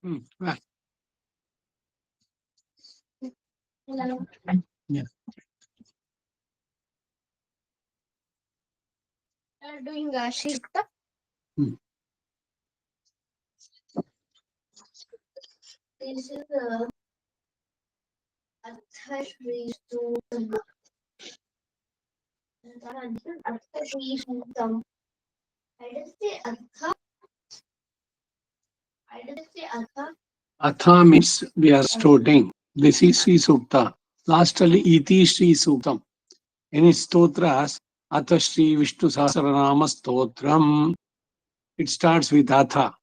Right. Hello. Yeah. Doing Shikta. This is Atha Shri Suktam. Atha Shri Suktam. I didn't say Atha. I didn't say Atha. Atha means we are starting. This is Sri Sukta. Lastly, Iti Sri Suktam. Any stotras, Atha Sri Vishnu Sahasranama Stotram. It starts with Atha.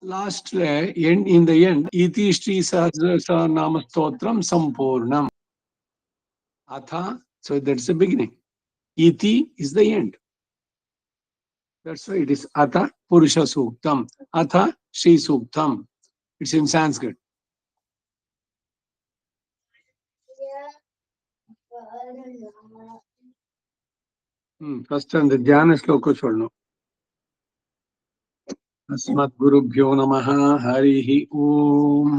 Last end, in the end, Iti Sri Sahasranama Stotram Sampurnam. Atha, so that's the beginning. Iti is the end. That's why it is Atha Purusha Suktam. Atha Sri Suktam. It's in Sanskrit. First and the ಧ್ಯಾನ ಶ್ಲೋಕ ಶೃಣು. अस्मद्गुरुभ्यो नमः हरिः ओम्.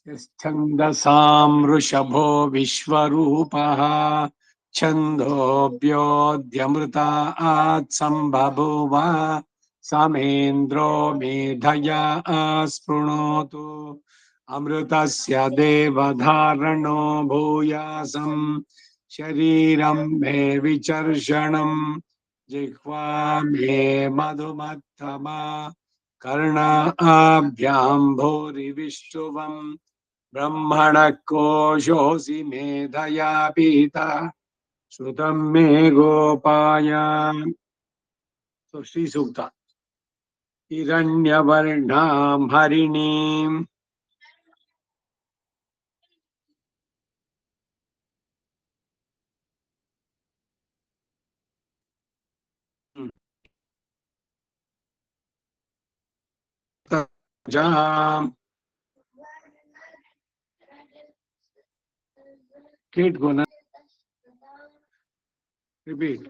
यश्छन्दसां वृषभो विश्वरूपः छन्दोऽभ्योऽद्यमृतात् सम्बभूव समेन्द्रो मेधया स्पृणोतु अमृतस्य देवधारणो भूयासम् शरीरं मे विचर्षणं जिह्वा मे मधुमत्तमा कर्णाभ्यां भूरिविष्णुवम् ब्रह्मणः कोशोऽसि मेधया पीता श्रुतं मे गोपाय. So Sri Sukta. हिरण्यवर्णां हरिणीं जाम Kate Gona. Repeat.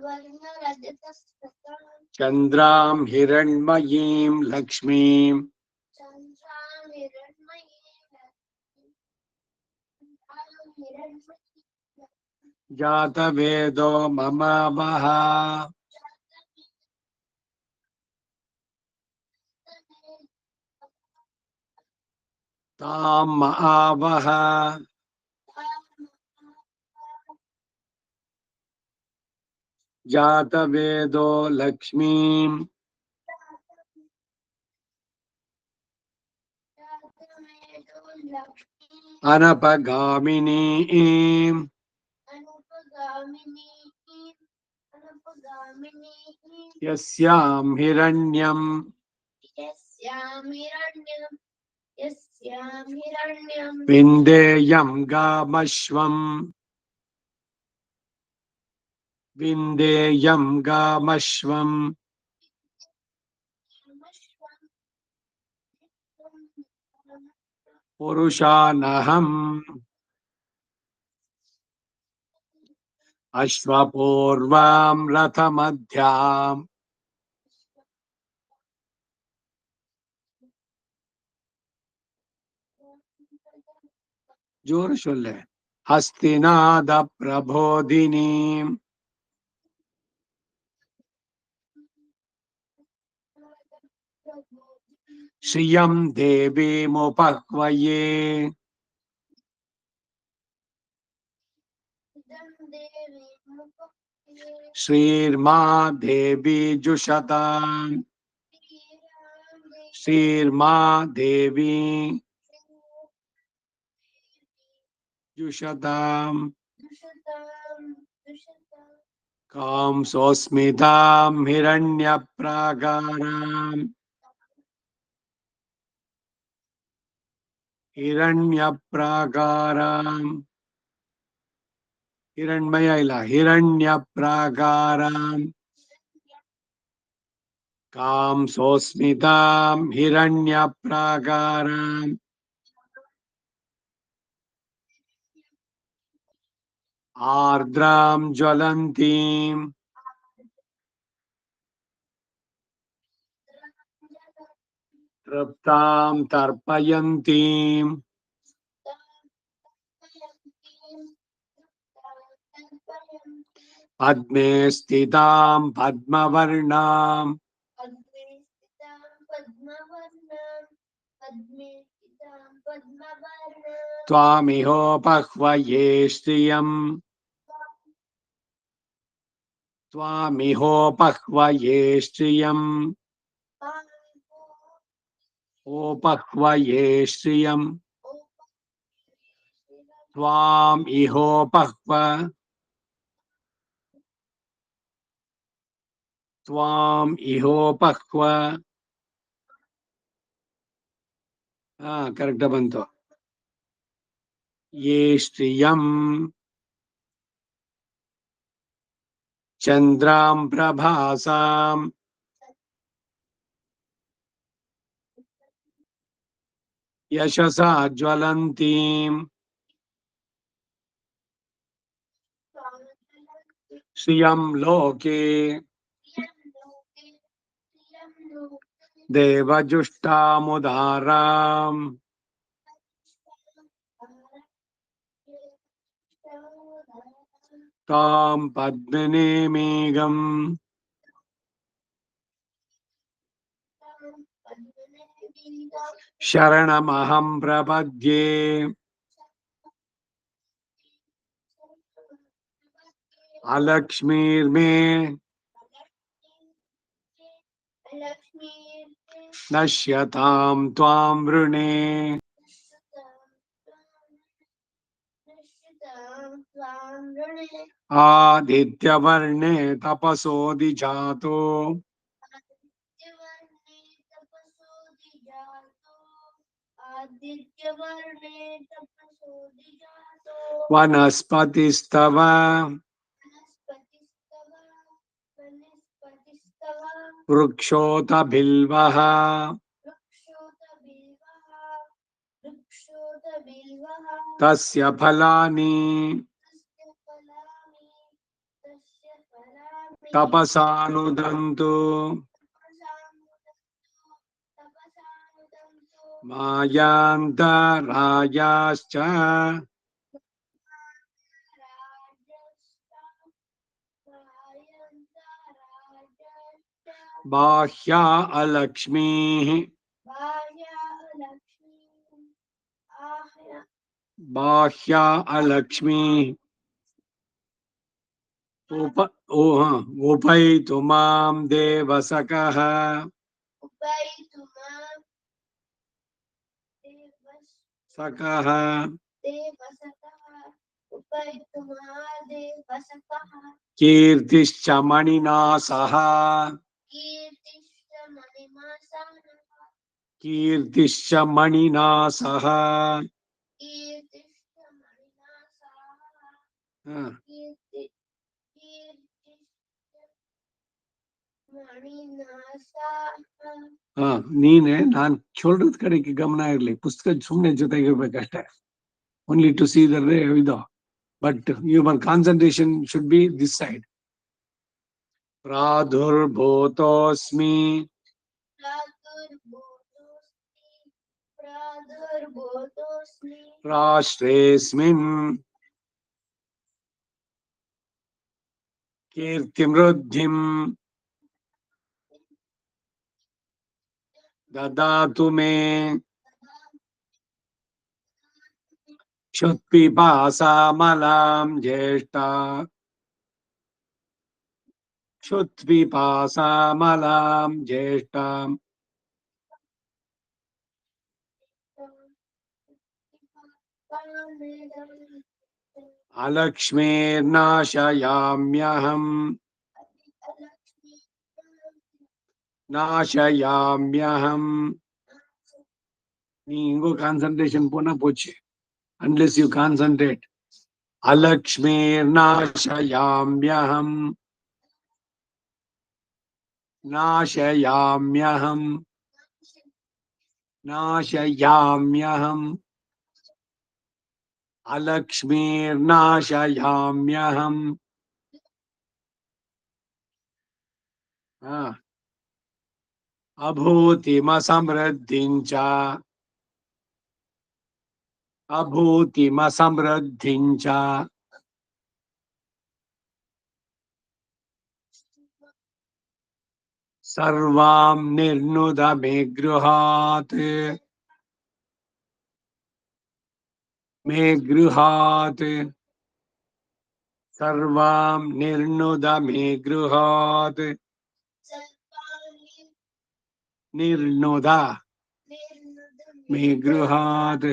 Chandram Hiranmayim Lakshmim Jata Vedo Mama Vaha Tam Maavaha Jata Vedo Lakshmim Anapagamini Yasyam Hiranyam Vindeyam Gamashvam Vindeyam Gamashvam Purushanaham Ashvapurvam Rathamadhyam. जोर शोले हस्तिनाद प्रबोधिनी श्रियं देवी मोपक्वये श्रीर्मा देवी जुषताम् श्रीर्मा देवी जुषताम् कां सोऽस्मितां हिरण्यप्राकाराम् हिरण्यप्राकाराम् हिरण्मय इला हिरण्यप्राकाराम् कां सोऽस्मितां हिरण्यप्राकाराम् आर्द्रां ज्वलन्तीम् तृप्तां तर्पयन्तीम् पद्मे स्थितां पद्मवर्णाम् त्वामिहोपह्वये श्रियम् त्वामिहोपह्वये श्रियम् ओपह्वये श्रियम् त्वाम् इहोपह्व त्वाम् इहोपह्व करेक्ट बंतो ये श्रियम् चन्द्रां प्रभासाम् यशसा ज्वलन्तीम् श्रियं लोके देवजुष्टामुदाराम् तां पद्मिनीमीगम् शरणमहं प्रपद्ये अलक्ष्मीर्मे नश्यतां त्वां वृणे आदित्यवर्णे तपसोऽधिजातो वनस्पतिस्तव वृक्षोत बिल्वः तस्य फलानि तपसानुदन्तु मायान्तरायाश्च बाह्या अलक्ष्मीः बाह्या अलक्ष्मीः उपैतु मां देवसखः सकः कीर्तिश्च मणिना सह कीर्तिश्च मणिना सह ನೀನೆ ನಾನ್ ಚೋಲ್ರದ ಕಡೆಗೆ ಗಮನ ಇರ್ಲಿ ಪುಸ್ತಕ ಸುಮ್ನೆ ಜೊತೆಗೆ ಇರ್ಬೇಕಷ್ಟೇ only to see the ಇದು but your concentration should be this side प्रादुर्भूतोऽस्मि राष्ट्रेऽस्मिन् कीर्तिमृद्धिम् ददातु मे क्षुत्पिपासामलां ज्येष्ठा क्षुत्पिपासामलां ज्येष्ठाम् अलक्ष्मीर्नाशयाम्यहम् नाशयाम्यहम् நீங்க concentration போனா போச்சு unless you concentrate अलक्ष्मीर्नाशयाम्यहम् नाशयाम्यहम् नाशयाम्यहम् अलक्ष्मीर्नाशयाम्यहम् अभूतिमसमृद्धिं च अभूतिमसमृद्धिं च सर्वां निर्नुदमे गृहात् मे गृहात् सर्वां निर्नुदमे गृहात् निर्नुद मे गृहात्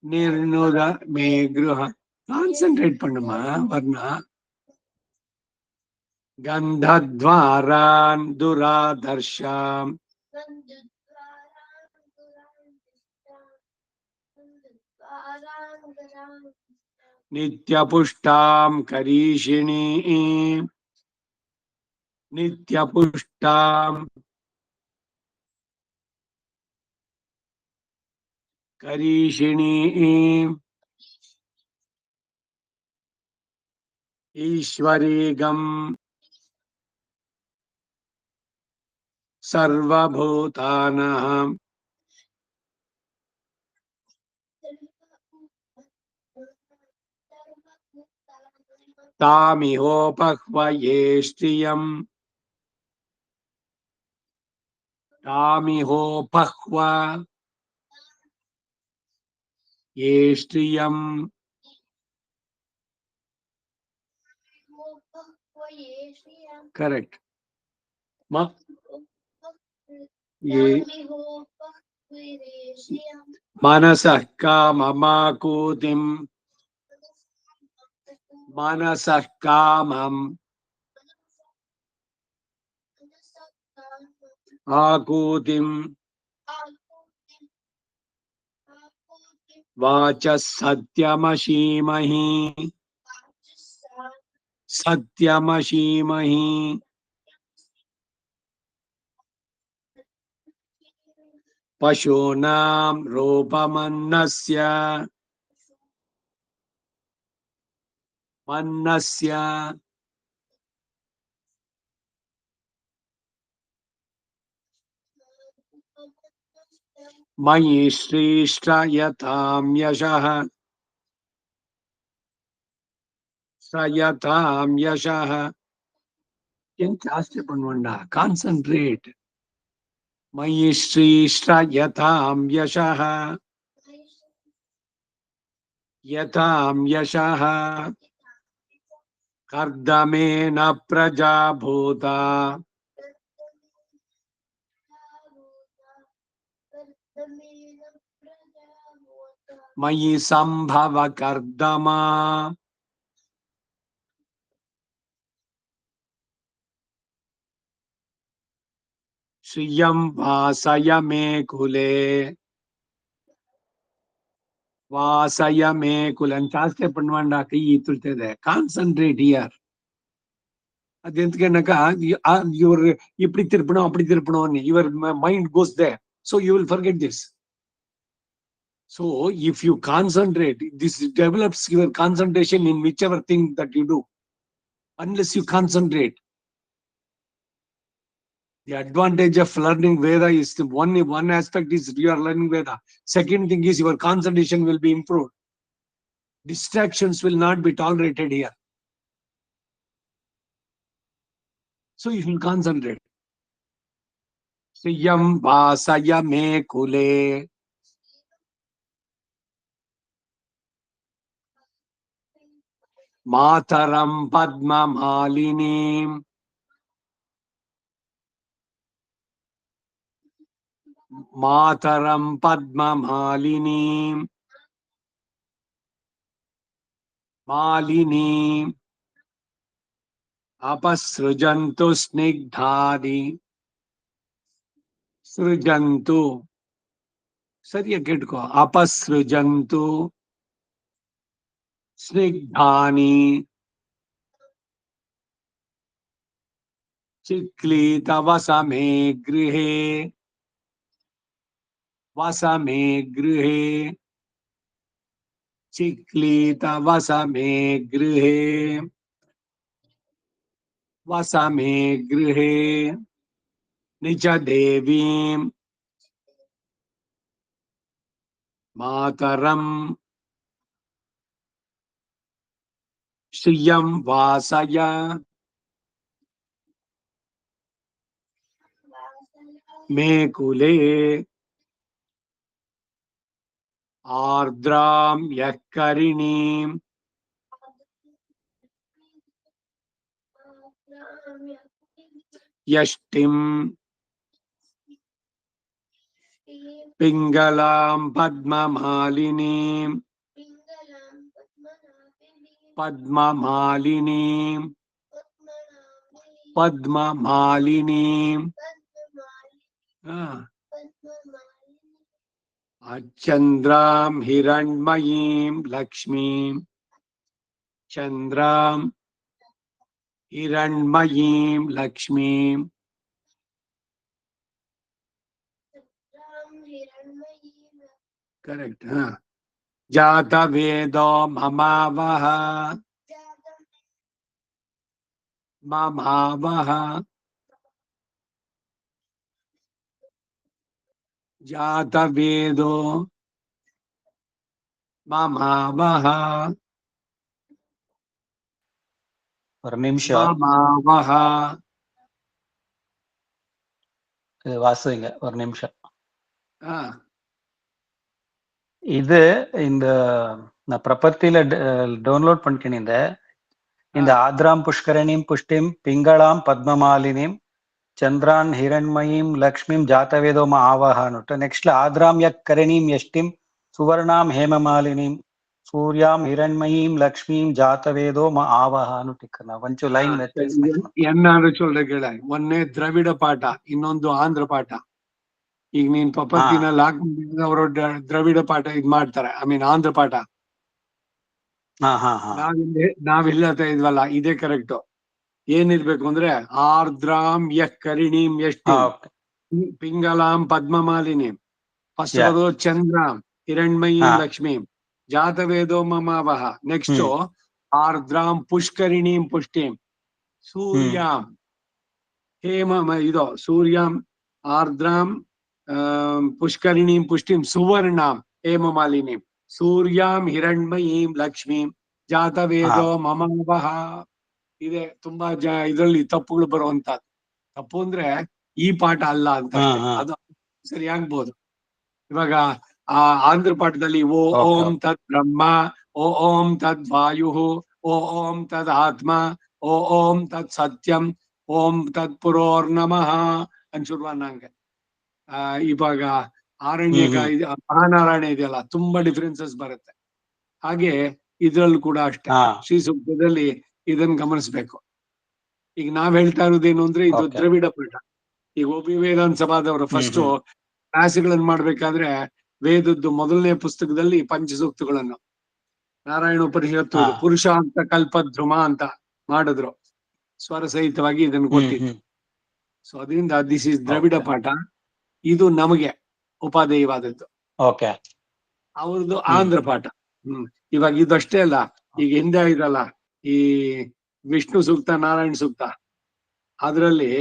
निर्नुद मे गृह कांसंट्रेट பண்ணுமா வர்ணா गन्धद्वारान् दुरादर्शाम् नित्यपुष्टां करीषिणीं नित्यपुष्टां करीषिणीं ईश्वरीगं सर्वभूतानां तामिहोपह्वये श्रियम् तामिहोपह्व ये श्रियम् करेक्ट ये मनसः काममाकूतिम् मनसः कामम् आकूतिम् वाचः सत्यमशीमहि सत्यमशीमहि पशूनां रूपमन्नस्य मन्नस्य मयि श्रीष्टयतां यशः श्रयतां यशः जास्ति पण्वण्डा कान्सन्ट्रेट मयि श्रीष्टयतां यशः यतां यशः कर्दमेन प्रजा भूता मयि संभव कर्दमा श्रियं वासय मे कुले वासय मे कुलं ಜಾಸ್ತಿ ಪಣ್ವಾಂಡ ಕೈ ತುಳ್ತಿದೆ ಕಾನ್ಸಂಟ್ರೇಟ್ ಹಿಯರ್ ಅದೆಂತಕನಕ ಯುವರ್ இப்படி திருப்பணும் அப்படி திருப்பணும் your mind goes there so you will forget this. So if you concentrate, this develops your concentration in whichever thing that you do. Unless you concentrate, the advantage of learning Veda is the one aspect is you are learning Veda. Second thing is your concentration will be improved. Distractions will not be tolerated here. So you will concentrate. Sriyam vasaya me kule Mataram Padma Malinim Mataram Padma Malinim Malinim Apasrujantu Snigdhadi Srujantu Sariya ketko Apasrujantu Snigdhani Chiklita Vasame Grihe Vasame Grihe Chiklita Vasame Grihe ವಸಮೇ ಗೃಹೇ ನಿಜ ದೇವೀಂ ಮಾತರಂ ಶ್ರಿಯಂ ವಾಸಯ May ಕುಲೇ ಆರ್ದ್ರಾಂ ಯಃ ಕರಿಣೀಂ ಯಷ್ಟಿಂ ಪಿಂಗಲಾಂ ಪದ್ಮಮಾಲಿನೀಂ ಪದ್ಮಮಾಲಿನೀಂ ಪದ್ಮಮಾಲಿನೀಂ ಚಂದ್ರಾಂ ಹಿರಣ್ಮಯೀಂ ಲಕ್ಷ್ಮೀಂ ಚಂದ್ರಾಂ ಹಿರಣ್ಮಯೀಂ ಲಕ್ಷ್ಮೀಂ correct. ಜಾತ ವೇದೋ ಮಮಾವಹ ಮಮಾವಹ ಜಾತ ವೇದೋ ಮಮಾವಹ ஒரு நிமிஷம் ಮಮಾವಹ. இது வாசுங்க ஒரு நிமிஷம். ಆ, இது இந்த நான் பிரபத்தில டவுன்லோட் பண்ணிக்கினேன். இந்த ஆத்ராம் புஷ்கரணிம் புஷ்டிம் பிங்களாம் பத்மமாலினிம் ಚಂದ್ರಾನ್ ಹಿರಣ್ಮಯೀಂ ಲಕ್ಷ್ಮೀಂ ಜಾತವೇದೋಮ ಆವಾಹ ಅನ್ನುಟ್ಟು ನೆಕ್ಸ್ಟ್ ಆದ್ರಾಂ ಯಕ್ ಕರಣೀಂ ಯಷ್ಟಿಂ ಸುವರ್ಣಾಂ ಹೇಮಮಾಲಿನೀಂ ಸೂರ್ಯಾಂ ಹಿರಣ್ಮಯೀಂ ಲಕ್ಷ್ಮೀಂ ಜಾತವೇದೋಮ ಆವಾಹ ಅನ್ನುಟ್ಟಿಕ್ಕ ನಾವು ಒಂಚೂರು ಲೈನ್ ಎನ್ನಾರು ಚೊಲ್ಲೆ ಕೇಳ. ಒಂದೇ ದ್ರವಿಡ ಪಾಠ, ಇನ್ನೊಂದು ಆಂಧ್ರ ಪಾಠ. ಈಗ ನೀನ್ ಪ್ರಪತ್ತಿನಲ್ಲಿ ಹಾಕೊಂಡಿದ್ರೆ ಅವರು ದ್ರವಿಡ ಪಾಠ ಇದ್ ಮಾಡ್ತಾರೆ, ಐ ಮೀನ್ ಆಂಧ್ರ ಪಾಠ. ನಾವಿಲ್ಲತ ಇದ್ವಲ್ಲ, ಇದೇ ಕರೆಕ್ಟ್. ಏನಿರ್ಬೇಕು ಅಂದ್ರೆ ಆರ್ದ್ರಾಂ ಯಃ ಕರಿಣೀಂ ಯಷ್ಟಿಂ ಪಿಂಗಲಾಂ ಪದ್ಮಮಾಲಿನೀಂ. ಫಸ್ಟ್ ಬರೋದು ಚಂದ್ರಾಂ ಹಿರಣ್ಮಯೀಂ ಲಕ್ಷ್ಮೀಂ ಜಾತವೇದೋ ಮಮಾವಹ. ನೆಕ್ಸ್ಟ್ ಆರ್ದ್ರಾಂ ಪುಷ್ಕರಿಣೀಂ ಪುಷ್ಟಿಂ ಸೂರ್ಯಾಂ ಇದು ಸೂರ್ಯಾಂ ಆರ್ದ್ರಾಂ ಪುಷ್ಕರಿಣೀಂ ಪುಷ್ಟಿಂ ಸುವರ್ಣಾಂ ಹೇಮಮಾಲಿನೀಂ ಸೂರ್ಯಾಂ ಹಿರಣ್ಮಯೀಂ ಲಕ್ಷ್ಮೀಂ ಜಾತವೇದೋ ಮಮಾವಹ. ಇದೆ ತುಂಬಾ ಇದರಲ್ಲಿ ತಪ್ಪುಗಳು ಬರುವಂತದ್ದು. ತಪ್ಪು ಅಂದ್ರೆ ಈ ಪಾಠ ಅಲ್ಲ ಅಂತ, ಅದು ಸರಿ ಆಗ್ಬೋದು. ಇವಾಗ ಆ ಆಂಧ್ರ ಪಾಠದಲ್ಲಿ ಓಂ ತದ್ ಬ್ರಹ್ಮ, ಓಂ ತದ್ ವಾಯು, ಓಂ ತದ್ ಆತ್ಮ, ಓಂ ತದ್ ಸತ್ಯಂ, ಓಂ ತತ್ ಪುರೋರ್ನಮಃ ಅನ್ಸುರ್ವಾನಂಗೆ. ಇವಾಗ ಆರಣ್ಯಕ ಮಹಾನಾರಾಯಣ ಇದೆಯಲ್ಲ, ತುಂಬಾ ಡಿಫ್ರೆನ್ಸಸ್ ಬರುತ್ತೆ. ಹಾಗೆ ಇದ್ರಲ್ಲೂ ಕೂಡ ಅಷ್ಟೇ, ಶ್ರೀ ಸೂಕ್ತದಲ್ಲಿ ಇದನ್ನ ಗಮನಿಸ್ಬೇಕು. ಈಗ ನಾವ್ ಹೇಳ್ತಾ ಇರೋದೇನು ಅಂದ್ರೆ ಇದು ದ್ರವಿಡ ಪಾಠ. ಈಗ ಒಬ್ಬ ವೇದಾಂತ ಸಭಾದವರು ಫಸ್ಟ್ ಕ್ಲಾಸ್ಗಳನ್ನ ಮಾಡ್ಬೇಕಾದ್ರೆ ವೇದದ್ದು ಮೊದಲನೇ ಪುಸ್ತಕದಲ್ಲಿ ಪಂಚಸೂಕ್ತಗಳನ್ನು ನಾರಾಯಣ ಉಪನಿಷತ್ತು ಪುರುಷ ಅಂತ ಕಲ್ಪದ್ರುಮ ಅಂತ ಮಾಡಿದ್ರು, ಸ್ವರ ಸಹಿತವಾಗಿ ಇದನ್ನು ಕೊಟ್ಟಿದ್ದು. ಸೊ ಅದರಿಂದ ದಿಸ್ ಇಸ್ ದ್ರವಿಡ ಪಾಠ. ಇದು ನಮಗೆ ಉಪಾದೇಯವಾದದ್ದು. ಅವ್ರದ್ದು ಆಂಧ್ರ ಪಾಠ. ಇವಾಗ ಇದಷ್ಟೇ ಅಲ್ಲ, ಈಗ ಹಿಂದೆ ಇದಲ್ಲ ಈ ವಿಷ್ಣು ಸೂಕ್ತ, ನಾರಾಯಣ ಸೂಕ್ತ, ಅದರಲ್ಲಿ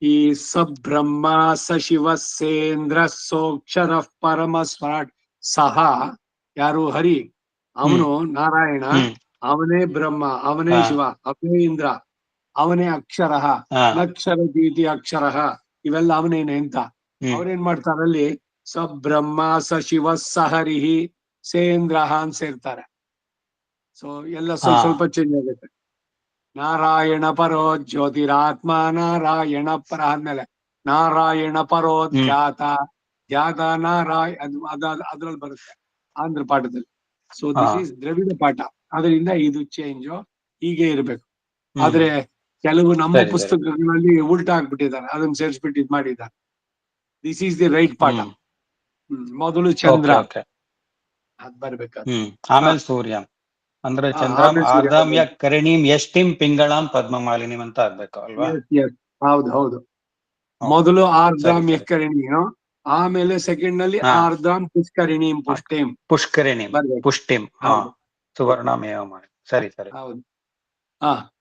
ಈ ಸಬ್ರಹ್ಮ ಸ ಶಿವ ಸೇಂದ್ರ ಸೋಕ್ಷರ ಪರಮ ಸ್ವರಾಟ್ ಸಹ, ಯಾರು ಹರಿ, ಅವನು ನಾರಾಯಣ, ಅವನೇ ಬ್ರಹ್ಮ, ಅವನೇ ಶಿವ, ಅವನೇ ಇಂದ್ರ, ಅವನೇ ಅಕ್ಷರ, ನಕ್ಷರ ದೀತಿ ಅಕ್ಷರ, ಇವೆಲ್ಲ ಅವನೇನೆ ಅಂತ ಅವ್ರೇನ್ ಮಾಡ್ತಾರಲ್ಲಿ ಸಬ್ರಹ್ಮ ಸ ಶಿವ ಸ ಹರಿಹಿ ಸೇಂದ್ರ ಅಂತ ಸೇರ್ತಾರೆ. ಸೊ ಎಲ್ಲ ಸ್ವಲ್ಪ ಚೇಂಜ್ ಆಗುತ್ತೆ. ನಾರಾಯಣ ಪರೋ ಜ್ಯೋತಿರಾತ್ಮ ನಾರಾಯಣ ಪರ ಆದ್ಮೇಲೆ ನಾರಾಯಣ ಪರೋ ಧ್ಯಾತ, ಧ್ಯಾತ ಅದ್ರಲ್ಲಿ ಬರುತ್ತೆ ಆಂಧ್ರ ಪಾಠದಲ್ಲಿ. ಸೊ ದಿಸ್ ಈಸ್ ದ್ರವಿಡ ಪಾಠ. ಅದರಿಂದ ಇದು ಚೇಂಜ್ ಹೀಗೆ ಇರ್ಬೇಕು. ಆದ್ರೆ ಕೆಲವು ನಮ್ಮ ಪುಸ್ತಕಗಳಲ್ಲಿ ಉಲ್ಟಾ ಆಗ್ಬಿಟ್ಟಿದ್ದಾರೆ, ಅದನ್ನ ಸೇರಿಸ್ಬಿಟ್ಟು ಇದ್ ಮಾಡಿದ್ದಾರೆ. ದಿಸ್ ಈಸ್ ದಿ ರೈಟ್ ಪಾಠ. ಮೊದಲು ಚಂದ್ರ ಅದ್ ಬರ್ಬೇಕಾದ್ರೆ, ಆಮೇಲೆ ಸೂರ್ಯ ಅಂದ್ರೆ ಚಂದ್ರಾಂ ಆರ್ಧಾಂ ಯಕ್ ಕರಿಣೀಂ ಯಷ್ಟಿಂ ಪಿಂಗಳಾಂ ಪದ್ಮಮಾಲಿನೀಂ ಅಂತ ಆಗ್ಬೇಕು ಅಲ್ವಾ? ಹೌದು ಹೌದು. ಮೊದಲು ಆರ್ಧಾಂ ಯಕ್ ಕರಿಣೀಂ, ಆಮೇಲೆ ಸೆಕೆಂಡ್ ನಲ್ಲಿ ಆರ್ಧಾಂ ಪುಷ್ಕರಿಣೀಂ ಪುಷ್ಟಿಂ ಪುಷ್ಕರಿಣೀಂ ಪುಷ್ಟಿಂ ಸುವರ್ಣಾಂ ಏವಂ. ಸರಿ ಸರಿ. ಹೌದು.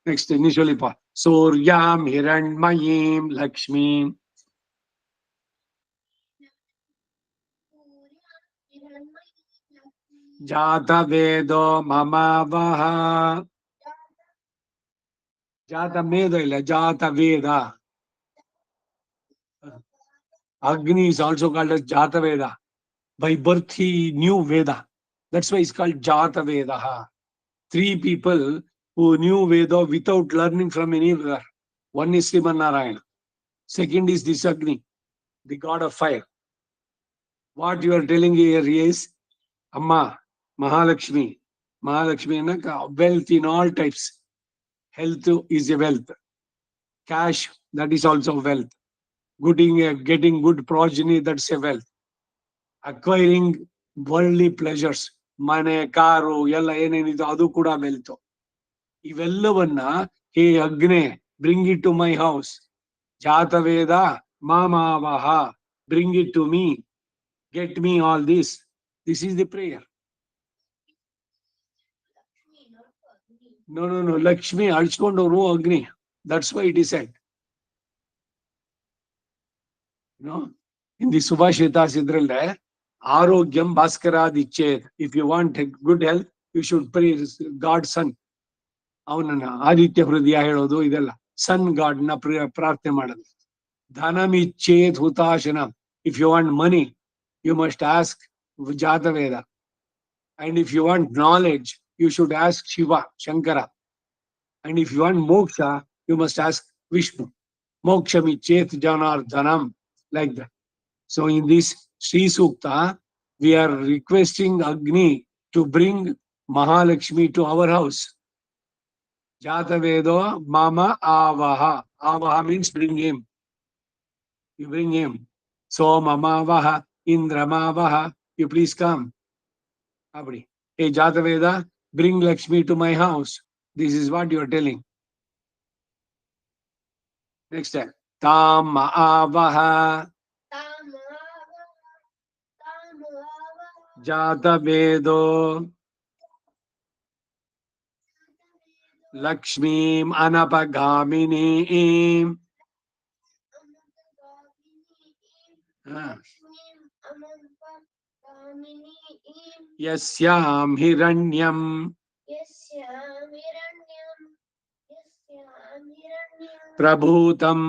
Next, initially, Suryam Hiranmayim Lakshmi. Jata Vedo Mamavaha. Jata Veda illa, Jata Veda. Agni is also called as Jata Veda. By birth, he knew Veda. That's why it's called Jata Veda. 3 people who knew Veda without learning from anywhere. One is Sriman Narayana. Second is this Agni, the god of fire. What you are telling here is, Amma, Mahalakshmi. Mahalakshmi is wealth in all types. Health is a wealth. Cash, that is also wealth. Getting good progeny, that's a wealth. Acquiring worldly pleasures, mane, karu, yella ಏನೇನಿದೆ ಅದು ಕೂಡ wealth. ಇವೆಲ್ಲವನ್ನ ಹೇ ಅಗ್ನೆ, bring it to my house. Jataveda mamavaha, bring it to me. Get me all this. This is the prayer. No. Lakshmi ಅಳ್ಸ್ಕೊಂಡವರು ಅಗ್ನಿ. That's why it is said. In the Subhashitas ಇದ್ರಲ್ಲೇ ಆರೋಗ್ಯಂ ಭಾಸ್ಕರಾದಿಚ್ಛೇತ್. If you want good health, you should pray God's son. ಅವನನ್ನ ಆದಿತ್ಯ ಹೃದಯ ಹೇಳೋದು ಇದೆಲ್ಲ ಸನ್ god ನ ಪ್ರಾರ್ಥನೆ ಮಾಡೋದು. ಧನಮಿಚ್ಛೇತ್ ಹುತಾಶನ. If you want money, you must ask Jataveda. And if you want knowledge, you should ask Shiva, Shankara. And if you want moksha, you must ask Vishnu. Mokshamicchet janardhanam. Like that. So in this Sri Sukta, we are requesting Agni to bring Mahalakshmi to our house. Jatavedo mama avaha. Avaha means bring him. You bring him. So mamavaha, Indramavaha, you please come. Abdi. Hey Jataveda, bring Lakshmi to my house. This is what you are telling. Next time. Tam avaha. Jatavedo Lakshmim Anapagamini. Yasyam Hiranyam Prabhutam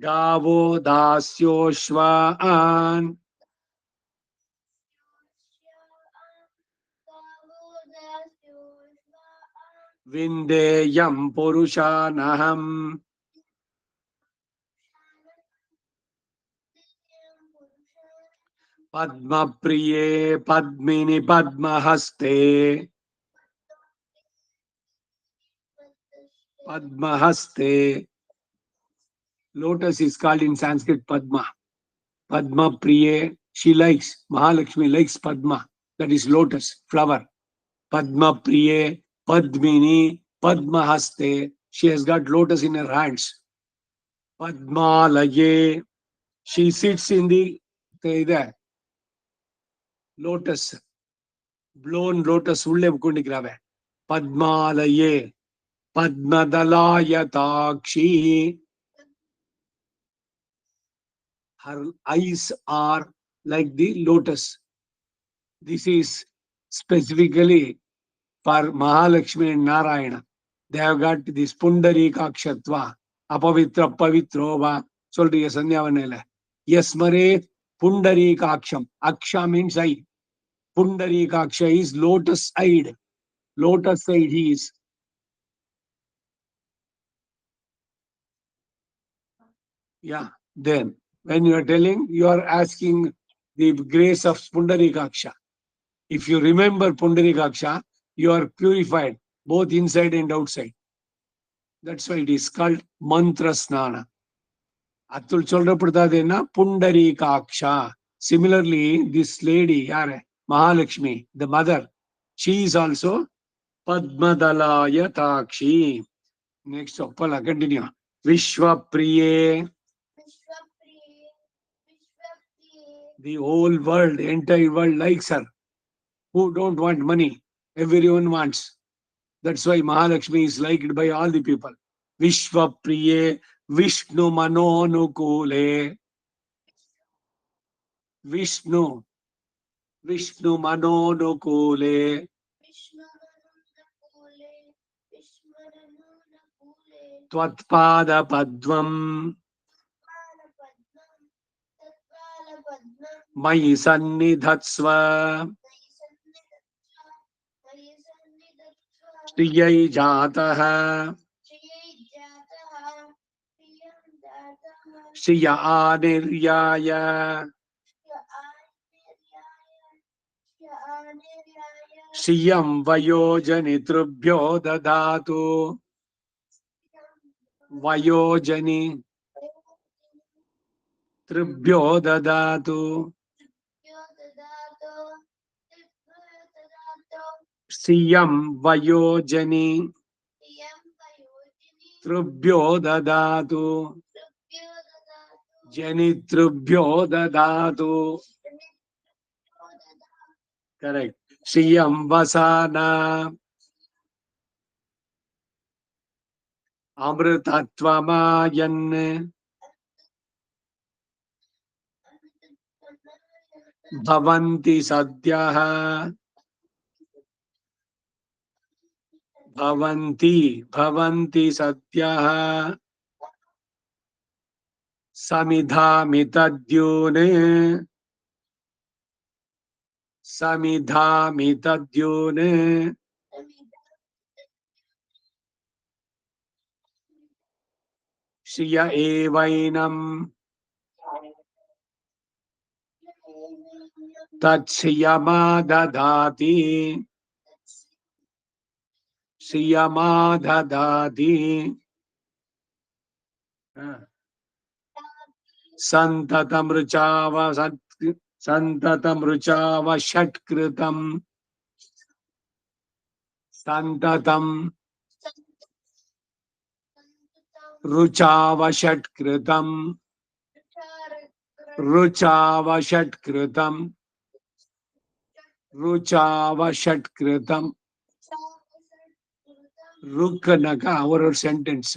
Gavo Dasyoshvan Vindeyam Purushanaham Padma Priye Padmini Padmahaste. Padmahaste. Lotus is called in Sanskrit Padma. Padma Priye, she likes, Mahalakshmi likes Padma. That is lotus, flower. Padma Priye, Padmini, Padmahaste. She has got lotus in her hands. Padma Laye. She sits in the lotus. Blown lotus ulle kundigrave. Padma Laye. Padmadalayataakshi. Her eyes are like the lotus. This is specifically for Mahalakshmi and Narayana. They have got this Pundarikakshatva, Apavitra Pavitrova, Soldiya Sandhyavanele. Yasmare Pundarikaksham. Aksha means eye. Pundarikaksha is lotus-eyed. Lotus-eyed he is. Yeah, then when you are telling, you are asking the grace of Pundarikaksha. If you remember Pundarikaksha, you are purified both inside and outside. That's why it is called Mantra Snana. Atul Cholrapadadena Pundarikaksha. Similarly, this lady, Mahalakshmi, the mother, she is also Padmadalaya Takshi. Next, Pala, continue. Vishwapriye. The whole world, the entire world likes her. Who don't want money? Everyone wants. That's why Mahalakshmi is liked by all the people. Vishwapriye Vishnu Manonukule. Vishnu Manonukule. Tvatpada Padvam Mayi Sannidhatsva Shriyai Jataha Shriya Aniryaya Shriyam Vayojani Trubhyo Dadatu Vayojani Trubhyo Dadatu Shriyam Vayojani Trubhyo Dadatu Janitrubhyo Dadatu. Correct. Shriyam Vasana Amritatvamayan Bhavanti Sadhyaha Bhavanti Sadhyaha Samidhamitadyune Shriya Evainam Tatshiyama Dadati Shriyama Dadati Santatam Ruchava Shatkritam Santatam Ruchava Shatkritam Ruchava Shatkritam Rukanaka, our sentence.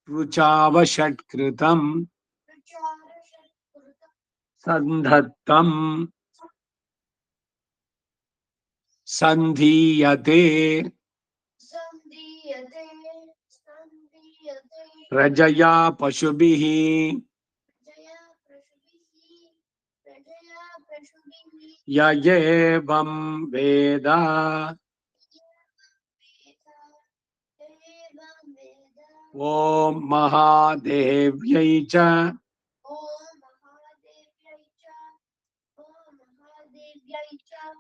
Ruchava Shatkritam Sandhattam Sandhiyate Rajaya Pashubihi Yayevam Veda Om Mahadevyai Cha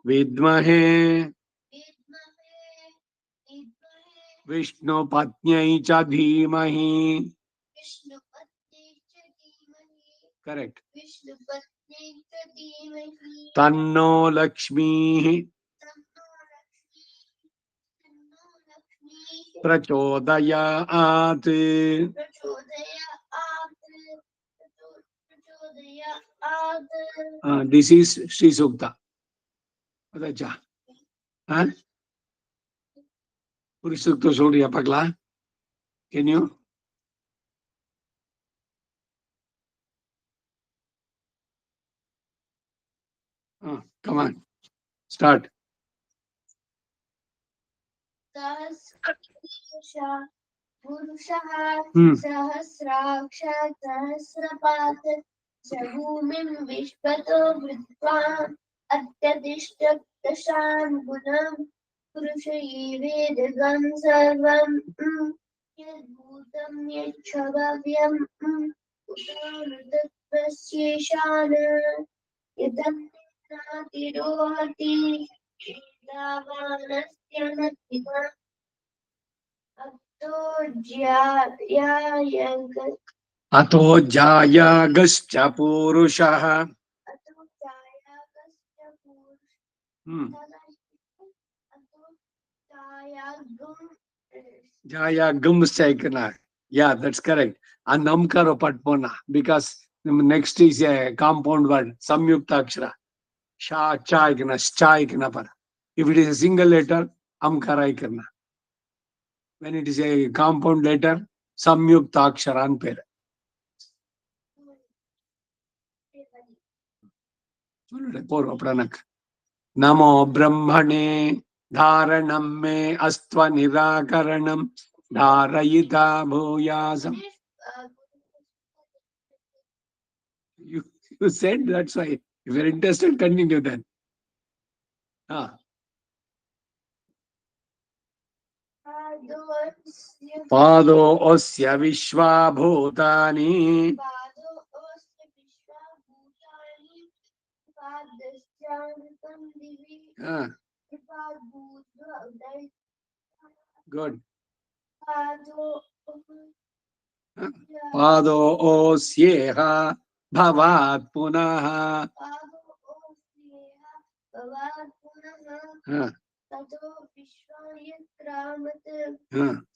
Vidmahe Vishnu Patnyai Cha Dhimahi. Correct. Tanno Lakshmi Prachodayat. This is Sri Sukta. Adacha. Puri Sukta Surya Pakla. Can you? Come on. Start. Purushah Sahasraksha Sahasrapat Jabhumim Vishpato Vritvam Atyadishtak Dashan Gunam Purushayi Vedagam Sarvam Yadbhutam Yacchavavyam Uttarutatvasyeshana Yadam Natirohati Davanasya Natika Ato Jaya Gascha Purushaha. Jaya Gum Saikana. Yeah, that's correct. And Namkara Patpona, because next is a compound word, Samyukta Akshara. Sha Chaikana, Chaikana Para. If it is a single letter, amkara karna. When it is a compound letter, samyukta aksharan per. नमो ब्रह्मणे धारणं मे अस्त्व निराकरणं धारयिता भूयासम्. You said, that's why. If you're interested, continue then. पादो ओस्य विश्वा भूतानि गुड पादो ओस्येह भवात् पुनः ततो विश्वायत्रामत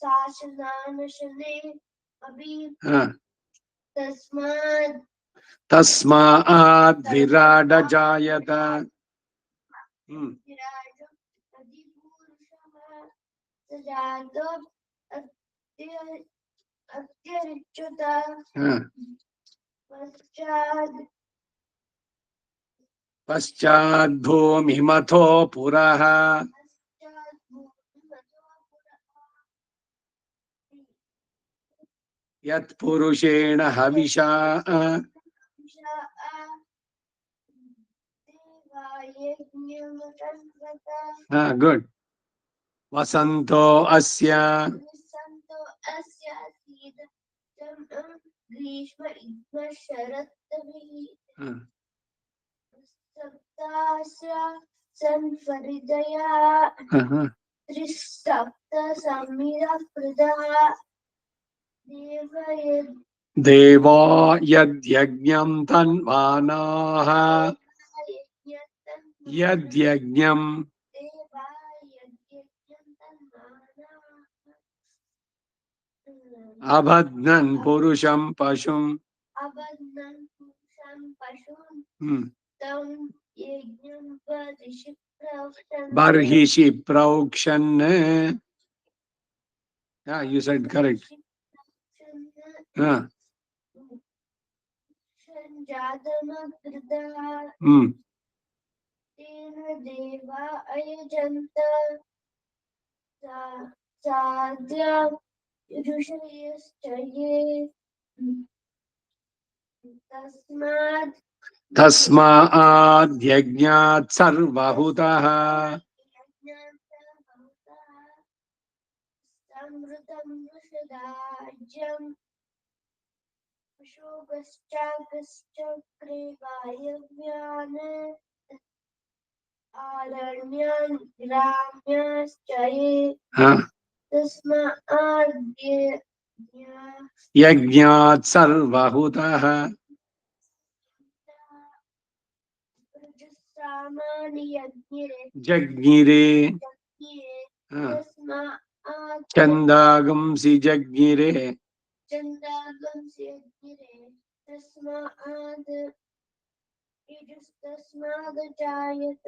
शासनानशने अभि तस्मात् विराड जायत. विराड अधिपुरुषः सजातो अत्यरिच्युत पश्चात् भूमिमथो पुरः यत् पुरुषेण हविषा. गुड. वसंतो अस्य ग्रीष्म इद्म शरत्भिः संफरिदया त्रिसप्त संमिरः देवा यद्यज्ञं तन्वानाः यद्यज्ञं अबध्नन् पुरुषं पशुं बर्हिषि प्रोक्षन्. Yeah, you said correct. देवा अयजन्त साध्य ऋषयश्चये तस्मात् यज्ञात् सर्वहुतः समृतं वृषदाज्यं शोकश्चाकश्चक्रे वायव्यान् आरण्यान् ग्राम्याश्चये तस्मात् यज्ञात् सर्वहुतः जज्ञिरे छन्दागंसि जज्ञिरे तस्माद् जायत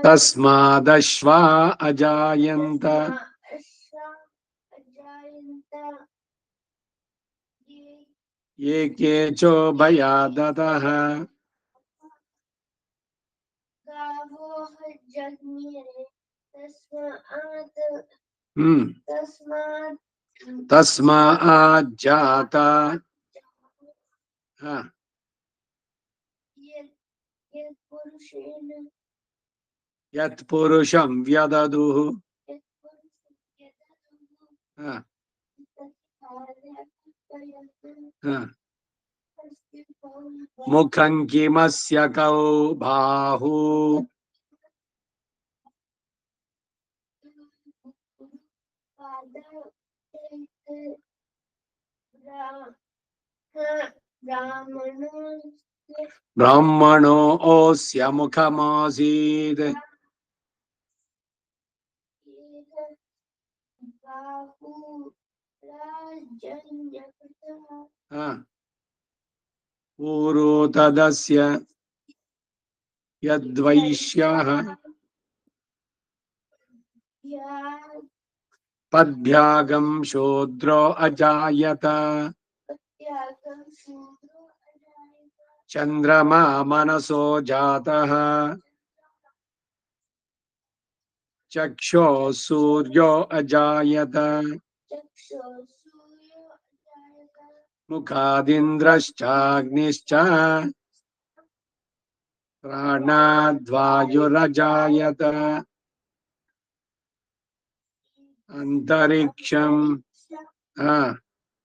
तस्मादश्वा अजायन्त ये केचो भयादतः गावो जज्ञिरे तस्मात् जाता यत् पुरुषं व्यददुः मुखं किमस्य कौ बाहु ब्राह्मणो ओस्य मुखमासीत् पूर्वो तदस्य यद्वैश्यः पद्भ्यागं शूद्रो अजायत चंद्रमा मनसो जातः चक्षो सूर्यो अजायत मुखादिन्द्रश्चाग्निश्च प्राणाद्वायुरजायत अंतरिक्षं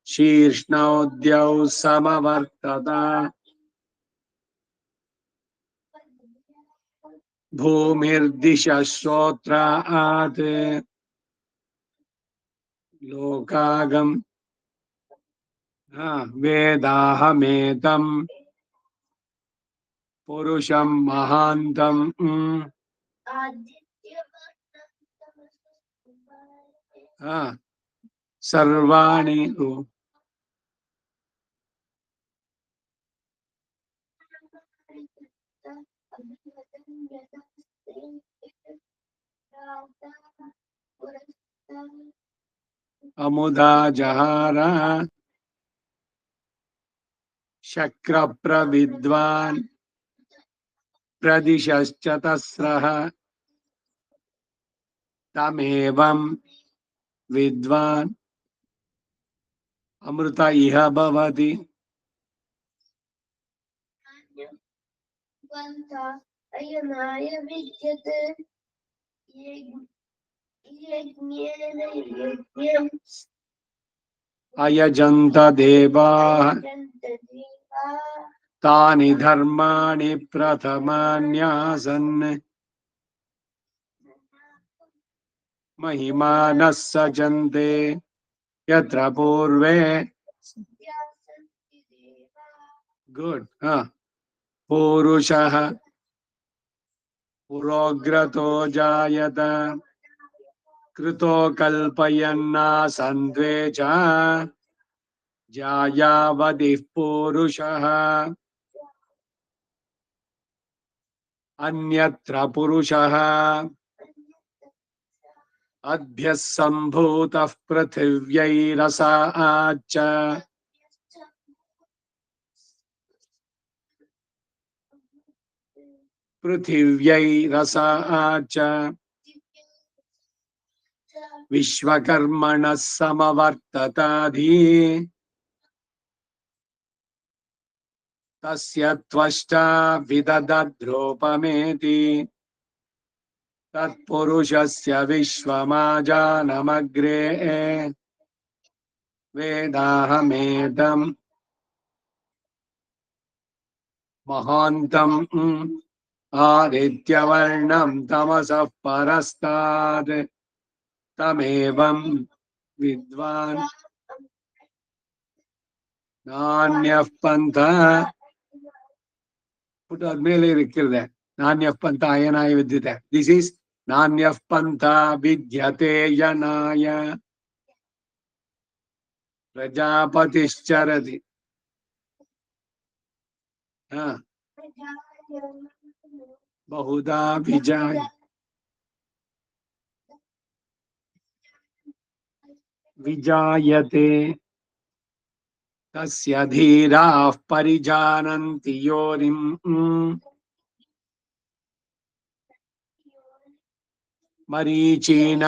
शीर्ष्णोद्यौ समवर्तत भूमिर्दिशश्रोत्रात् लोकागम वेदाहमेतं पुरुषं महान्तं सर्वाणि अमुदा जहार शक्र प्रविद्वान् प्रदिशश्चतस्रः तमेवं विद्वान् अमृत इह भवति अयनाय विद्यते यज्ञेन यज्ञम् अयजन्त देवाः तानि धर्माणि प्रथमान्यासन् महिमानः सजन्ते यत्र पूर्वे गुड पूरुषः पुरोग्रतो जायत कृतो कल्पयन्नासन् द्वे च जायावदिः पूरुषः अन्यत्र पुरुषः अद्भ्यः सम्भूतः पृथिव्यैरसाच्च पृथिव्यैरसाच्च विश्वकर्मणः समवर्तताधि तस्य त्वष्टा विदधद्रूपमेति तत्पुरुषस्य विश्वमाजानमग्रे वेदाहमेदम् महान्तम् आदित्यवर्णं तमसः परस्तात् तमेवं विद्वान् नान्यः पन्थः ಮೇಲೆ ಇರಿಕ್ಕಿದೆ ನಾನ್ಯಃ ಪಂಥ ಅಯನಾಯ ವಿದ್ಯತೆ ದಿಸ್ ಈಸ್ ನಾನ್ಯಃ ಪಂಥ ವಿದ್ಯತೆ ಯನಾಯ ಪ್ರಜಾಪತಿಶ್ಚರತಿ ಬಹುಧಾ विजायते तस्य धीराः परिजानन्ति योनिम् मरीचीन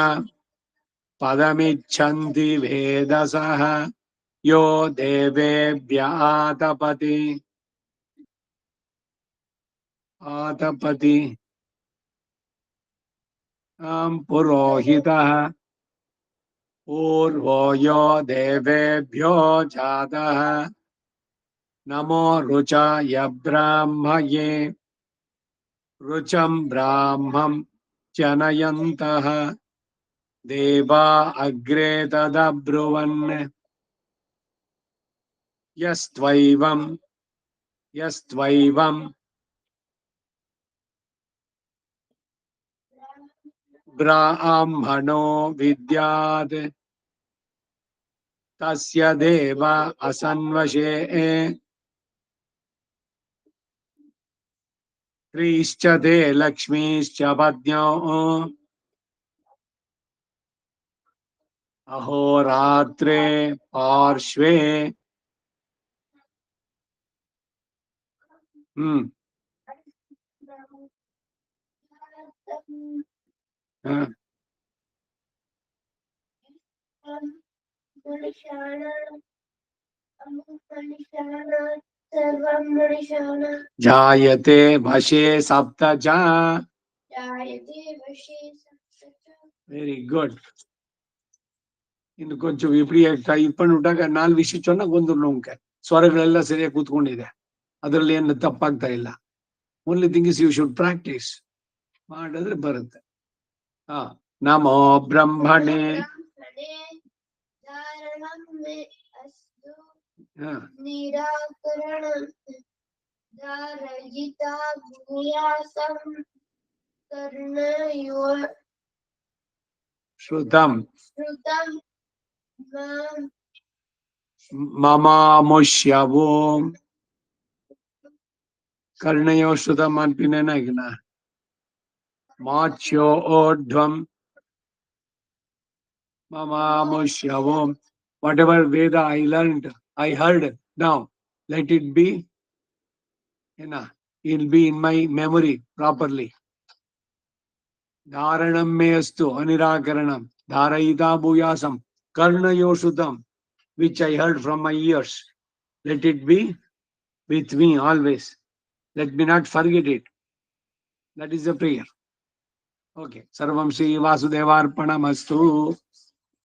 पदमिच्छन्ति वेदसः यो देवेभ्य आतपति पुरोहितः पूर्वो यो देवेभ्यो जातः नमो रुचाय ब्राह्मये रुचं ब्राह्मं जनयन्तः देवा अग्रे तदब्रुवन् यस्त्वैवं ब्राह्मणो विद्यात् तस्य देव असन्वशे श्रीश्च ते लक्ष्मीश्च पत्न्यो अहोरात्रे पार्श्वे जायते भषे सप्तच वेरी गुड ಇನ್ನು ಕೊಂಚ ಇಪ್ಪಣ್ಣುಟ್ಟಾಗ 4 ವಿಷಯ ಚೊನ್ನ ಗೊಂದಲು ಉಂಟೆ ಸ್ವರಗಳೆಲ್ಲ ಸರಿಯಾಗಿ ಕೂತ್ಕೊಂಡಿದೆ ಅದರಲ್ಲಿ ಏನು ತಪ್ಪಾಗ್ತಾ ಇಲ್ಲ only thing is you should practise ಮಾಡಿದ್ರೆ ಬರುತ್ತೆ ಹಾ ನಮೋ ಬ್ರಹ್ಮಣೇ ನಿರಾಕರಣ ಧಾರಯಿತಾ ಭೂಯಾಸಂ ಕರ್ಣಯೋ ಶ್ರುತಂ ಶ್ರುತಂ ಮಮಾಮುಷ್ಯವೋ ಕರ್ಣಯೋ ಶ್ರುತಂ ಅನ್ಪಿನೇನಾಗಿನ ಮಾಚ್ಯೋ ಓಢ್ವಂ ಮಮಾಮುಷ್ಯವೋ whatever Veda I learned, I heard, now let it be, it'll be in my memory properly. Dharanam me astu anirakaranam dharayita bhuyasam karnayo shutam, which I heard from my ears. Let it be with me always. Let me not forget it. That is the prayer. Okay. Sarvam Shri Vasudevarpanamastu.